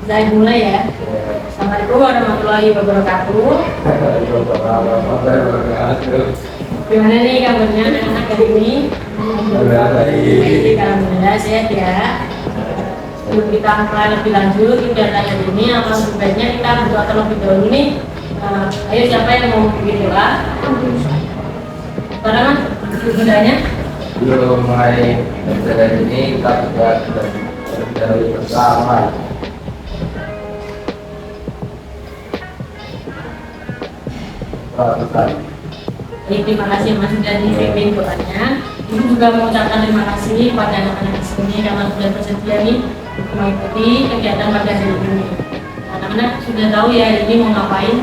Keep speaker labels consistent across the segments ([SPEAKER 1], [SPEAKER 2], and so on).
[SPEAKER 1] Saya mulai ya. Assalamualaikum warahmatullahi wabarakatuh. Gimana nih kabarnya anak-anak hari ini? Alhamdulillah sehat ya. Sebelum kita mulai lebih lanjut kegiatan hari ini, alangkah sebaiknya kita berdoa terlebih dahulu nih. Ayo siapa yang mau bikin doa? Barengan doanya.
[SPEAKER 2] Sebelum mulai belajar ini kita juga berdalil bersama.
[SPEAKER 1] Baik, terima kasih Mas sudah dipimpin doanya. Ibu juga mengucapkan terima kasih kepada anak-anak di sini karena sudah bersedia nih untuk mengikuti kegiatan pada hari ini. Anak-anak sudah tahu ya ini mau ngapain,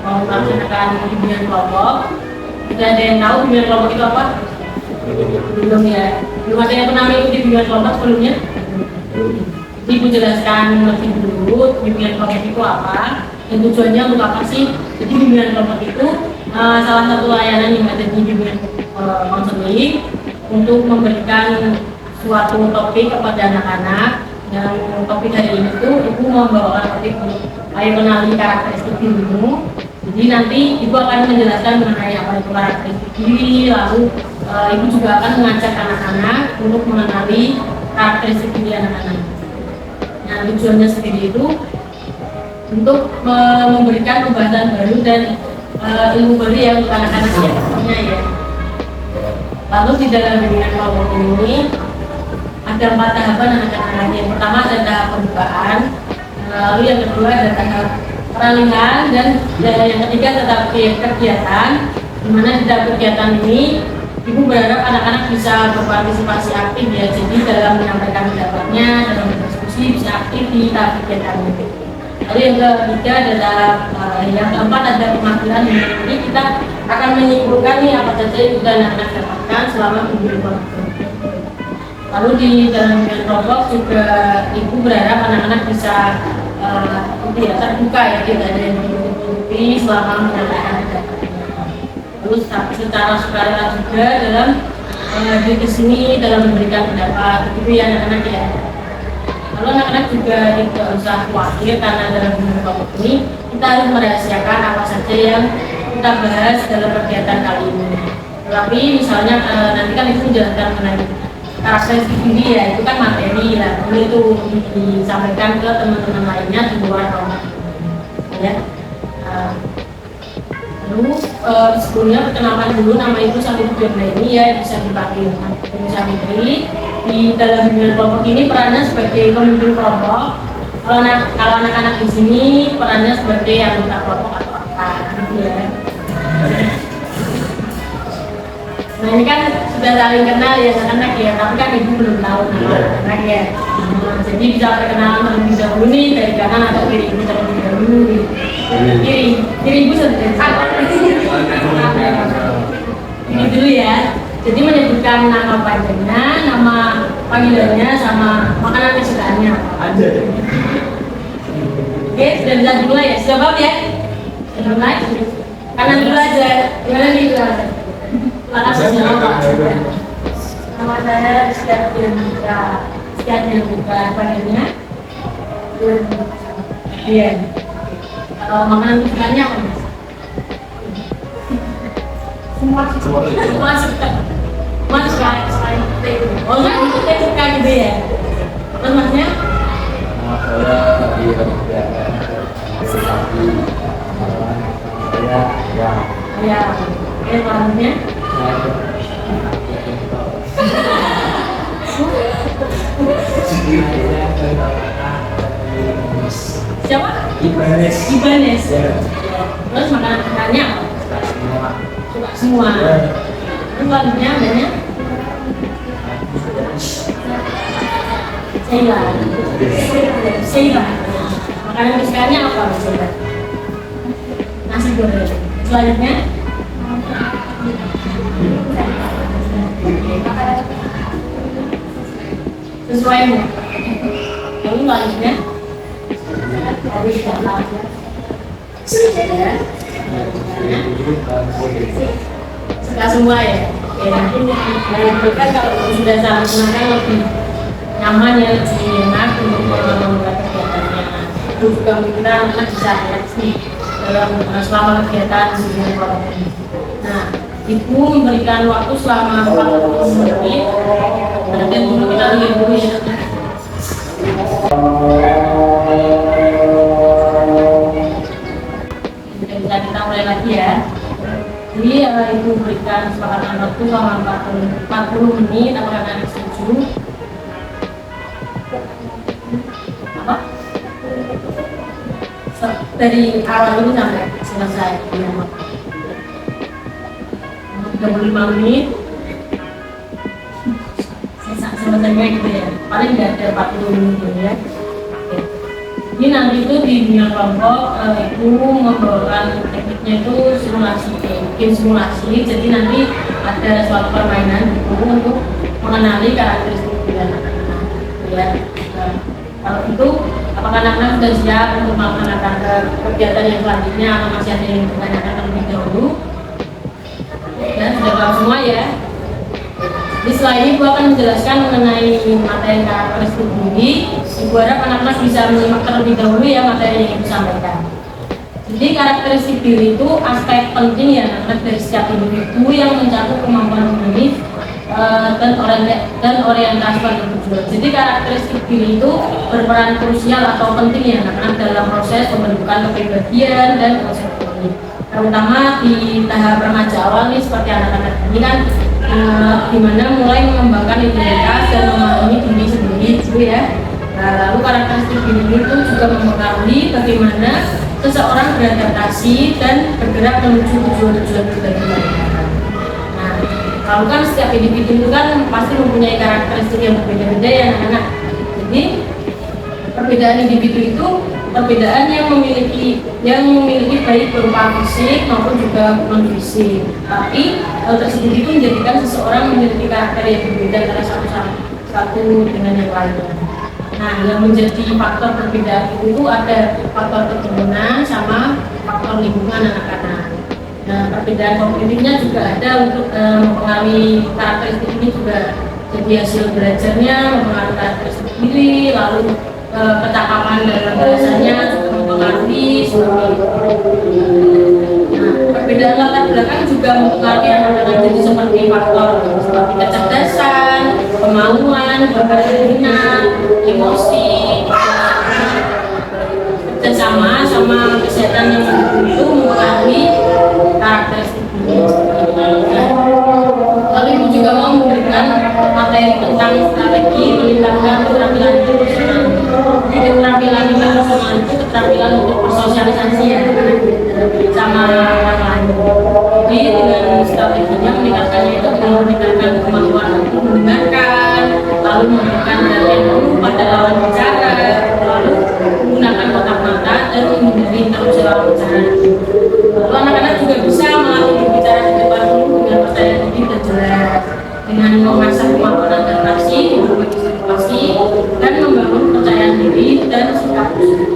[SPEAKER 1] mau melaksanakan bimbingan kelompok. Sudah ada yang tahu bimbingan kelompok itu apa? Belum ya. Belum ada yang pernah mengikuti bimbingan kelompok sebelumnya? Ibu jelaskan lebih dulu bimbingan kelompok itu apa dan tujuannya untuk apa sih? Jadi bimbingan kelompok itu salah satu layanan yang ada di bimbingan konseling untuk memberikan suatu topik kepada anak-anak. Dan topik hari ini tuh ibu membawakan topik ayo kenali karakteristik dirimu. Jadi nanti ibu akan menjelaskan mengenai apa itu karakteristik diri, lalu ibu juga akan mengajak anak-anak untuk mengenali karakteristik diri anak-anak. Nah, tujuannya sendiri itu untuk memberikan pembahasan baru dan ilmu baru yang untuk anak-anak yang pastinya ya. Lalu di dalam bimbingan kelompok ini ada 4 tahapan anak-anak. Yang pertama ada tahap pembukaan, lalu yang kedua ada tahap peralihan, dan yang ketiga ada tahap kegiatan. Dimana di tahap kegiatan ini ibu berharap anak-anak bisa berpartisipasi aktif ya, jadi dalam menyampaikan pendapatnya, dalam berdiskusi bisa aktif di tahap kegiatan ini. Lalu yang ketiga adalah yang keempat ada pemakilan. Ini kita akan menyimpulkan nih apa saja yang sudah anak-anak dapatkan selama bimbingan kelompok. Lalu di dalam bimbingan kelompok juga ibu berharap anak-anak bisa terbuka ya, tidak ada yang ditutupi selama menyampaikan pendapatnya. Lalu secara sukarela juga dalam hadir ke sini dalam memberikan pendapat, begitu ya anak-anak ya. Lalu anak-anak juga tidak usah khawatir karena dalam bimbingan kelompok ini kita harus merahasiakan apa saja yang kita bahas dalam kegiatan kali ini. Tetapi misalnya nanti kan itu menjelaskan mengenai karakteristik diri ya, itu kan materi lah, boleh itu disampaikan ke teman-teman lainnya di luar kelompok ya. Lalu sebelumnya perkenalan dulu, nama ibu Sami Fitriana ini ya bisa dipanggil Ibu Sami Fitri. Di dalam bimbingan kelompok ini perannya sebagai pemimpin kelompok. Kalau anak-anak di sini perannya sebagai anggota kelompok atau apa gitu ya. Nah ini kan sudah saling kenal ya anak-anak ya, tapi kan ibu belum tahu nama anak ya. Jadi bisa perkenalan terlebih dahulu nih dari kanan atau kiri ibu terlebih dahulu. Kiri ibu sudah ini dulu ya. Jadi menyebutkan nama panjangnya, nama panggilannya, sama makanan kesukaannya. Oke, sudah bisa dimulai ya? Sudah paham ya? Sudah mulai? Kanan dulu aja. Gimana nih? Nama saya Sekian Buka. Panggilnya? Iya. Makanan kesukaannya apa? Semua suka. Oh enggak, saya suka gitu ya. Terus masnya?
[SPEAKER 2] Saya
[SPEAKER 1] Ya. Oke, selanjutnya? Siapa? Ibanes. Terus makanan kesukaannya apa? Suka semua. Terus selanjutnya adanya? Seilah. Makanan kesukaannya apa? Nasi goreng. Selanjutnya? Sesuainya. Lalu selanjutnya? Suka semua ya. Nah, kan kalau sudah saling gunakan lebih nyaman ya, lebih enak untuk membuat kegiatannya. ibu juga meminta anak bisa seleksi dalam selama kegiatan di sekolah ini. Nah, ibu memberikan waktu selama 40 menit. Nanti dulu kita lihat dulu ya. Bisa kita mulai lagi ya. Jadi ibu berikan kesepakatan waktu selama 40 menit. Apakah anak setuju? Apa? Dari awal ini sampai selesai. 35 menit. Selesai gitu ya. Paling nggak ada 40 menit ya. Jadi nanti itu di dunia kelompok ibu membawakan tekniknya itu simulasi, bikin simulasi. Jadi nanti ada suatu permainan ibu untuk mengenali karakteristik diri anak-anak. Ya, kalau itu apakah anak-anak sudah siap untuk melaksanakan kegiatan yang selanjutnya atau masih ada yang ditanyakan terlebih dahulu? Ya, sudah tahu semua ya. Di setelah ini ibu akan menjelaskan mengenai materi karakteristik diri. Ibu harap anak-anak bisa menyimak terlebih dahulu ya materi yang ibu sampaikan. Jadi karakteristik diri itu aspek penting ya anak-anak dari setiap individu yang mencakup kemampuan memilih dan orientasi pada tujuan. Jadi karakteristik diri itu berperan krusial atau penting ya anak-anak dalam proses pembentukan kepribadian dan proses ini. Terutama di tahap remaja awal nih seperti anak-anak ini kan dimana mulai mengembangkan identitas dan memahami diri sendiri gitu ya. Nah, lalu karakteristik diri itu juga mempengaruhi bagaimana seseorang beradaptasi dan bergerak menuju tujuan-tujuan pribadi mereka. Nah, lalu kan setiap individu itu kan pasti mempunyai karakteristik yang berbeda-beda ya anak-anak. Jadi perbedaan individu itu perbedaan yang memiliki baik berupa fisik maupun juga non fisik. Tapi hal tersebut itu menjadikan seseorang memiliki karakter yang berbeda antara satu dengan yang lainnya. Nah, yang menjadi faktor perbedaan itu ada faktor keturunan sama faktor lingkungan anak-anak. Nah, perbedaan kognitifnya juga ada untuk mempengaruhi karakteristik ini juga. Jadi hasil belajarnya mempengaruhi karakteristik diri, lalu kecakapan dalam bahasanya juga mempengaruhi seperti itu. Nah, perbedaan latar belakang juga mempengaruhi anak-anak jadi seperti faktor seperti kecerdasan, kemauan, minat, emosi, dan sama kesehatan yang itu mempengaruhi karakteristik diri. Lalu ibu juga mau memberikan materi tentang strategi meningkatkan keterampilan interpersonal. Jadi keterampilan interpersonal itu keterampilan untuk bersosialisasi ya sama orang lain. Jadi dengan strateginya meningkatkannya itu dengan meningkatkan kemampuan untuk mendengarkan, lalu memberikan perhatian penuh pada lawan bicara, lalu menggunakan kotak mata dan menghindari interupsi lawan bicara. Lalu anak-anak juga bisa melatih berbicara di depan umum dengan percaya diri dan jelas, dengan mengasah kemampuan adaptasi di berbagai situasi dan membangun kepercayaan diri dan sikap positif.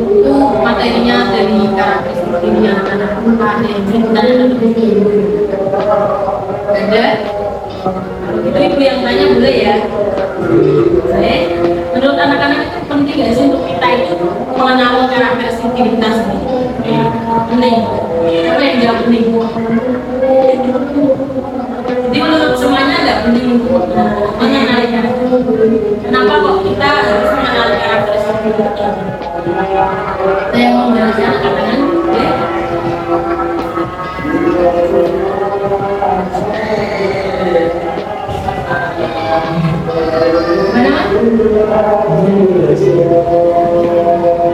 [SPEAKER 1] Itu materinya dari karakteristik diri anak-anak. Ada yang bertanya ada? Kalau gitu ibu yang tanya boleh ya? Boleh. Menurut anak-anak itu penting nggak sih untuk kita itu mengenal karakteristik diri kita sendiri? Penting. Apa yang jawab penting? Jadi menurut semuanya nggak penting untuk mengenali karakteristik. Kenapa kok kita harus mengenali karakteristik diri kita? Saya mau menjelaskan anak-anak.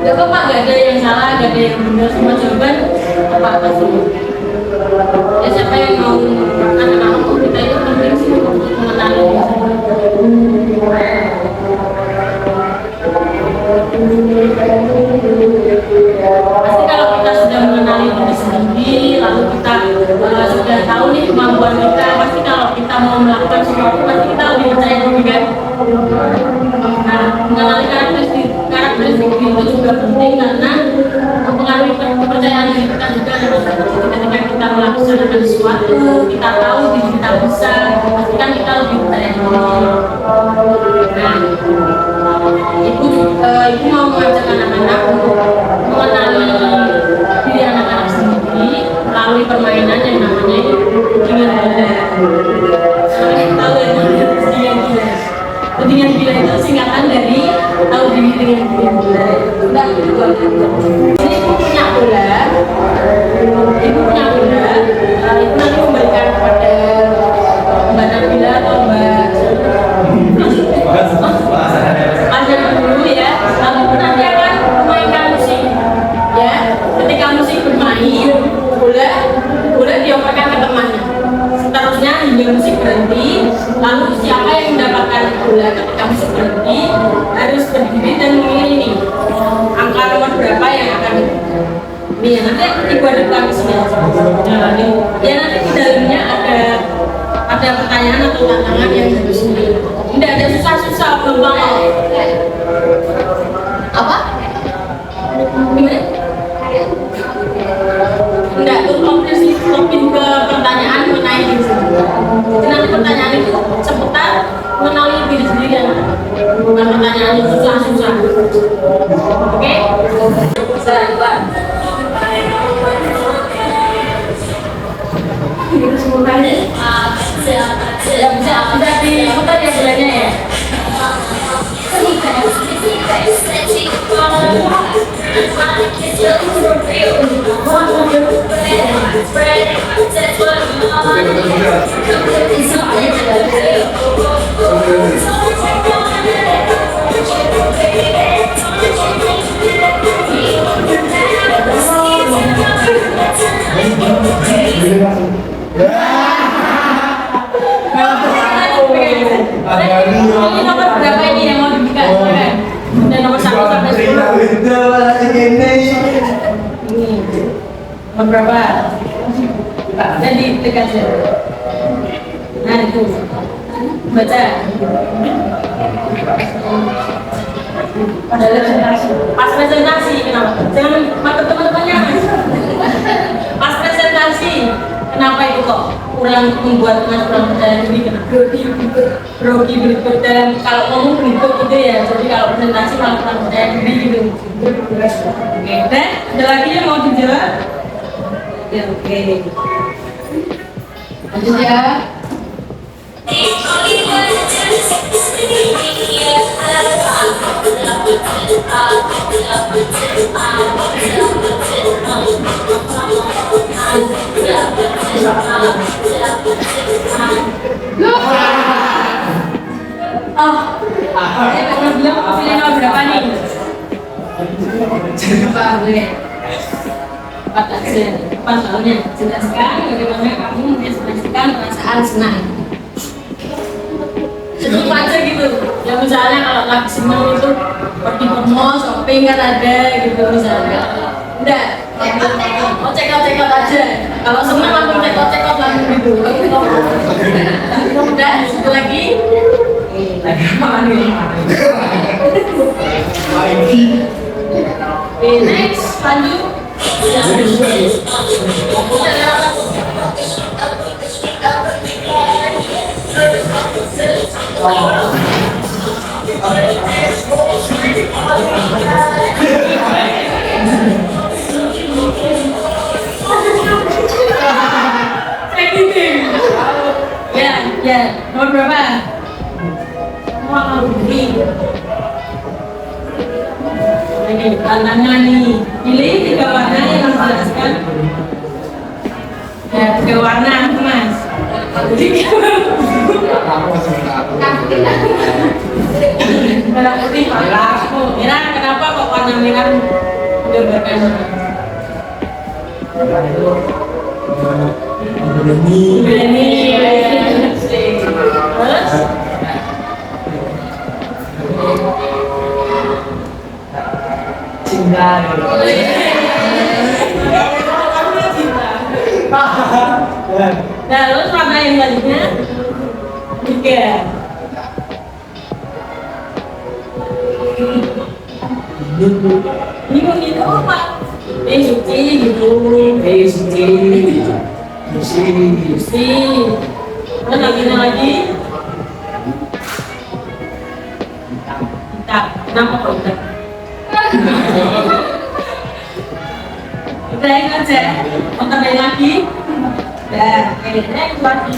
[SPEAKER 1] Gak apa-apa, gak ada yang salah, gak ada yang benar, semua jawaban apa-apa sih. Ya siapa yang mau anak-anak kita itu penting sih untuk mengetahui pasti kalau kita sudah mengenali diri sendiri, lalu kita sudah tahu nih kemampuan kita, pasti kalau kita mau melakukan sesuatu pasti kita lebih percaya diri kan. Nah, mengenali karakteristik diri itu juga penting karena mempengaruhi kepercayaan diri kita juga. Ketika kita melaksanakan sesuatu, kita tahu diri kita bisa, pasti kan kita lebih percaya diri. Nah, ibu mau pengen beli bola. Enggak gitu. Ini ibu punya bola. Ibu punya bola. Ibu nanti memberikan kepada Mbak Nabila atau Mbak Ajar dulu ya. Lalu nanti akan memainkan musik. Ya, ketika musik bermain, bola dioperkan ke temannya. Seterusnya hingga musik berhenti. Lalu siapa yang mendapatkan bola ketika musik berhenti harus berdiri dan mengiringi angka nomor berapa yang akan ini ya, nanti ibu ada ke sini. Nah, ya nanti di dalamnya ada pertanyaan atau tantangan yang harus ini. Tidak ada susah-susah gampang. Apa? Gimana? Enggak, tuh lebih ke pertanyaan mengenai diri sendiri. Jadi nanti pertanyaan itu seputar mengenali diri sendiri ya. Bukan pertanyaan yang susah-susah. Oke? Sabar. Ya bisa diputar ya bulannya ya. Ini nomor berapa ini yang mau dibuka? Dan nomor 1 sampai 10. Ini nomor berapa? Jadi dekat ya. Nah itu baca. Pada presentasi. Pas presentasi kenapa? Jangan mata teman-temannya. Pas presentasi kenapa itu kok kurang membuat mas kurang percaya diri? Grogi berikut dalam kalau ngomong berikut gitu ya. Jadi kalau presentasi malah kurang percaya diri gitu. Oke, dan ada lagi yang mau dijawab? Ya, oke. Lanjut ya. Saya pernah bilang pilih nomor berapa nih? Boleh. 4 aja. 4 soalnya. Jelaskan bagaimana kamu mengekspresikan perasaan senang. Cukup aja gitu. Ya misalnya kalau lagi senang itu pergi ke mall, shopping kan ada gitu misalnya. Udah. Check out aja. Kalau senang langsung check out langsung gitu. Udah, satu lagi. Lagi mana nih? Oke, next, lanjut. Ya, nomor berapa? Mau ini. Ini tantangan nih. Pilih 3 warna yang menjelaskan. Ya, 3 warna, Mas. Merah putih, merah. Kenapa kok warna merah menggambarkan? Berani. Terus? Cinta. Nah, terus warna yang selanjutnya 3. Bingung gitu apa? Suci gitu. Suci. Terus lagi. Hitam. Kenapa kok hitam? Udah ini aja. Mau tambahin lagi? Udah. Oke, next lagi.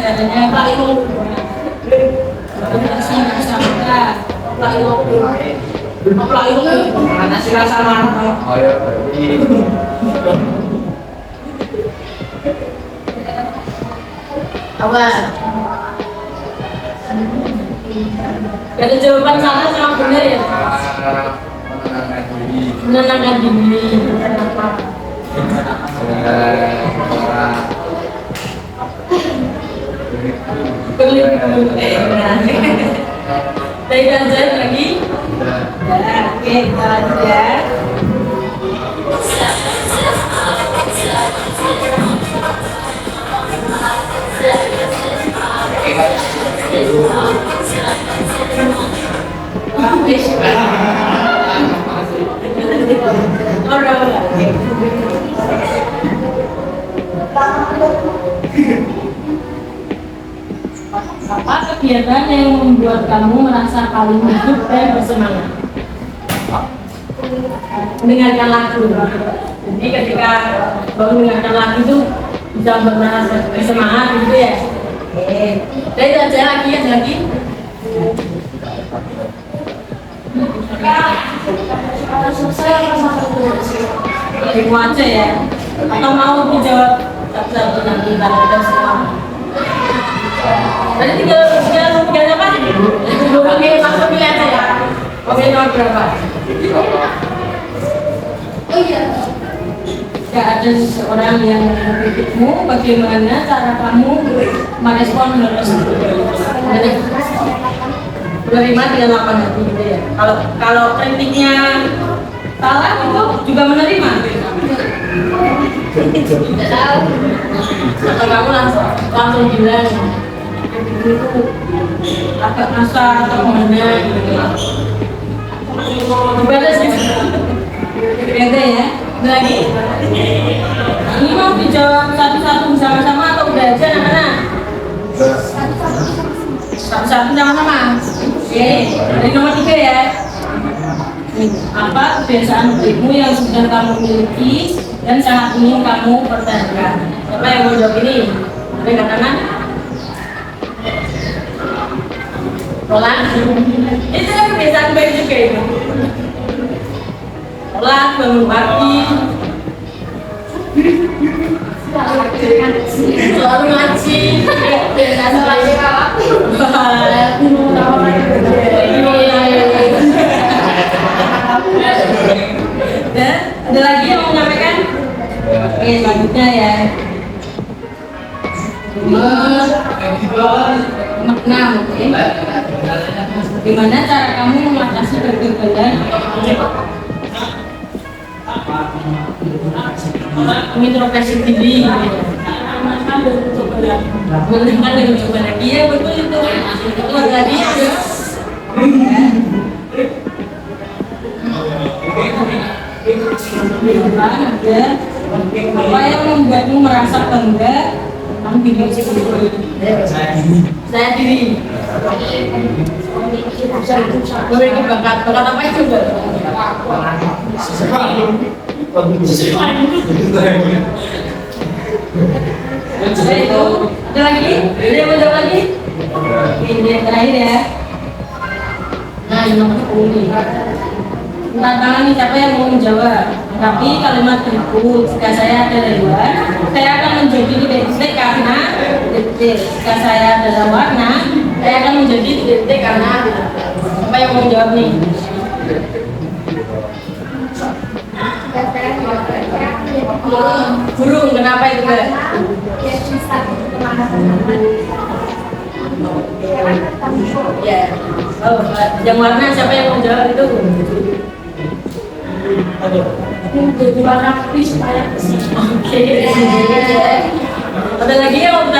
[SPEAKER 1] adanya komunikasi bersama
[SPEAKER 3] Nasi rasa mana?
[SPEAKER 2] Oh ya, berarti
[SPEAKER 1] apa? Gak ada jawaban salah sama benar ya?
[SPEAKER 2] menenangkan diri
[SPEAKER 1] Menenangkan diri. Kenapa?
[SPEAKER 2] orang
[SPEAKER 1] Berlindung. Dari lanjut lagi. Ya, oke, kita lanjut ya. Apa kegiatan yang membuat kamu merasa paling hidup dan bersemangat? Mendengarkan lagu. Jadi ketika baru mendengarkan lagu itu bisa merasa bersemangat gitu ya. Dari aja lagi ada lagi. Ibu aja ya. Atau mau dijawab satu-satu nanti kita semua. Tadi tiga apa? Oke, langsung pilih aja ya. Oke, nomor berapa? Oh iya. Gak ada seseorang yang mengkritikmu, bagaimana cara kamu merespon menerima dengan lapang hati gitu ya. Kalau kritiknya salah itu juga menerima. Tidak tahu. Atau kamu langsung bilang itu agak kasar atau gimana gitu. Gimana sih? Beda ya. Ada lagi? Ini mau dijawab satu-satu bersama-sama atau udah aja anak-anak? Satu-satu sama-sama. Oke, dari nomor 3 ya. Apa kebiasaan baikmu yang sudah kamu miliki dan sangat ingin kamu pertahankan? Siapa yang mau jawab ini? Ada katakan? Sholat. Itu kan kebiasaan baik juga itu. Sholat, bangun pagi. Selalu ngaji. Biasa lagi apa? Ada lagi yang mau menyampaikan? Oke, selanjutnya ya. Makna, oke. Gimana cara kamu mengatasi kegagalan? Introspeksi diri. Menenangkan dengan coba lagi ya, betul itu. Keluar tadi ya. Apa yang membuatmu merasa bangga tentang diri sendiri? Saya diri. Memiliki bakat apa itu enggak? Itu ada lagi? Ada yang mau jawab lagi? Ini yang terakhir ya. Nah, yang nomor 10 nih. Tantangan nih, siapa yang mau menjawab? Tapi kalimat berikut, jika saya ada di luar, saya akan menjadi titik karena titik. Jika saya ada dalam warna, saya akan menjadi titik karena siapa yang mau menjawab nih? Burung, kenapa itu Mbak? Ya. Oh, yang warna siapa yang mau jawab itu? Jadi warna putih supaya bersih. Oke. Ada lagi yang mau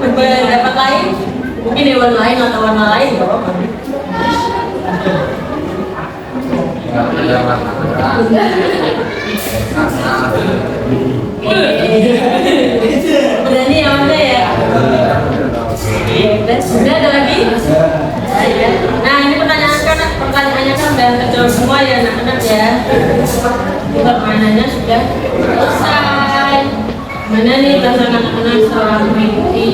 [SPEAKER 1] berpendapat lain? Mungkin hewan lain atau warna lain, nggak apa-apa. Berani yang mana ya? Sudah ada lagi? Nah, ini pertanyaannya kan udah terjawab semua ya anak-anak ya. Permainannya sudah selesai. Mana nih pasangan anak-anak seorang mengikuti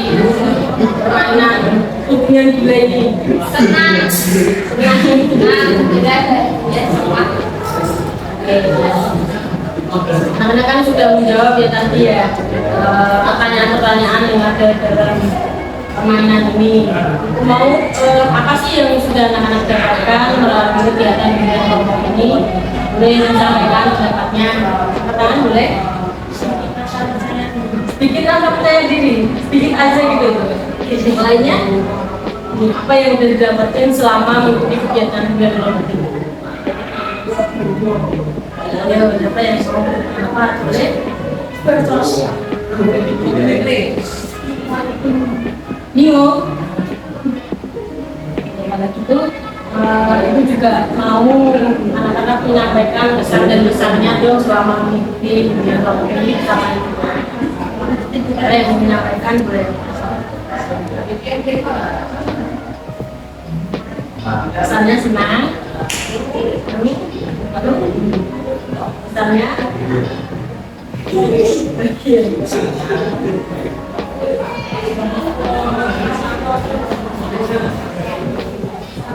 [SPEAKER 1] gimana hubungan gila ini?
[SPEAKER 4] Senang. Tidak ada. Ya, semua.
[SPEAKER 1] Anak-anak kan sudah menjawab ya tadi ya pertanyaan-pertanyaan yang ada dalam permainan ini. Aku mau apa sih yang sudah anak-anak dapatkan melalui kegiatan kelompok ini? Boleh disampaikan pendapatnya? Pertanyaan boleh? Sedikit rasa percaya diri, sedikit aja gitu. Lainnya apa yang sudah didapatkan selama mengikuti kegiatan kelompok ini? Ayo, siapa yang apa boleh? Nio, pada itu juga mau anak-anak menyampaikan kesan dan pesannya dong selama mengikuti kelompok ini sama ibu. Ada yang menyampaikan boleh? Kesannya senang. Lalu kesannya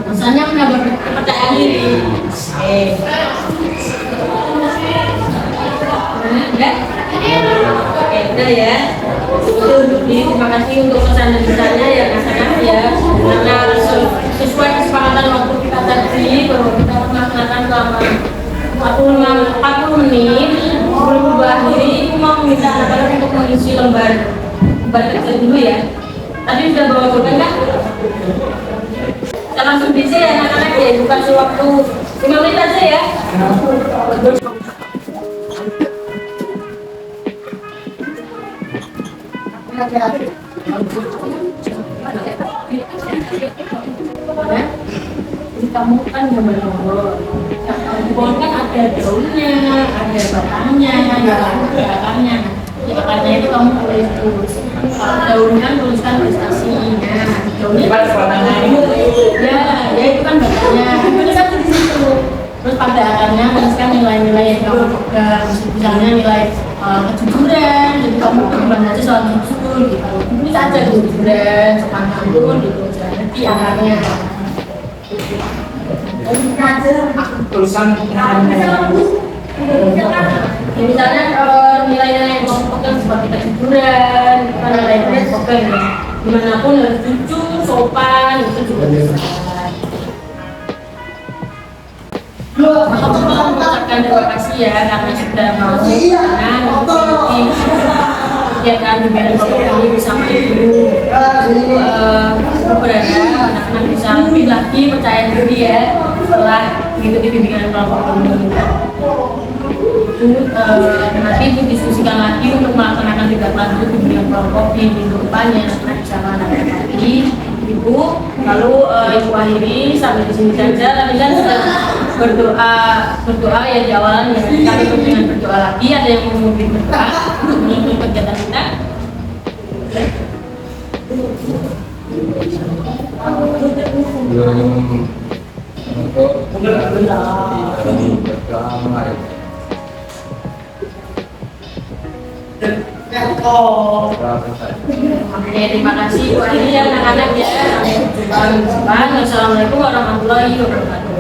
[SPEAKER 1] kesannya menambah kepercayaan diri. Oke, udah ya. Terima kasih untuk pesan dan pesannya ya anak-anak ya. Karena sesuai kesepakatan waktu kita tadi bahwa kita melaksanakan selama 40 menit sebelum berakhir, aku mau minta anak-anak untuk mengisi lembar kerja dulu ya. Tadi sudah bawa pulpen kan? Kita langsung bisa ya anak-anak ya, bukan sewaktu 5 menit aja ya. Jadi kamu kan gambar-gambar. Pohon kan ada daunnya, ada batangnya, ada akarnya. Di akarnya itu kamu tulis terus. Daun kan tuliskan prestasinya. Daunnya ya itu kan batangnya. Tuliskan di situ. Terus pada akarnya tuliskan nilai-nilai yang kamu pegang. Misalnya nilai kejujuran, jadi kamu gimana aja soal jujur gitu. Ini saja kejujuran, sopan santun gitu. Jadi akarnya.
[SPEAKER 3] Tulisan
[SPEAKER 1] misalnya nilai-nilai yang kamu pegang seperti kejujuran, kan nilai yang kamu pegang ya. Dimanapun harus jujur, sopan, itu juga bisa. Aku mau mengucapkan terima kasih ya karena sudah mau mengikuti kegiatan di ini bersama ibu. Aku berharap anak-anak bisa lebih lagi percaya diri ya setelah mengikuti bimbingan kelompok ini. Nanti itu diskusikan lagi untuk melaksanakan tindak lanjut bimbingan kelompok di minggu depannya. Anak bisa anak-anak lagi ibu. Lalu ibu akhiri sampai di sini saja. Tapi kan sudah berdoa ya di awalnya. Kami dengan berdoa lagi. Ada yang mau berdoa untuk kegiatan kita. Oke, terima kasih. Ini ya anak-anak ya. Assalamualaikum warahmatullahi wabarakatuh.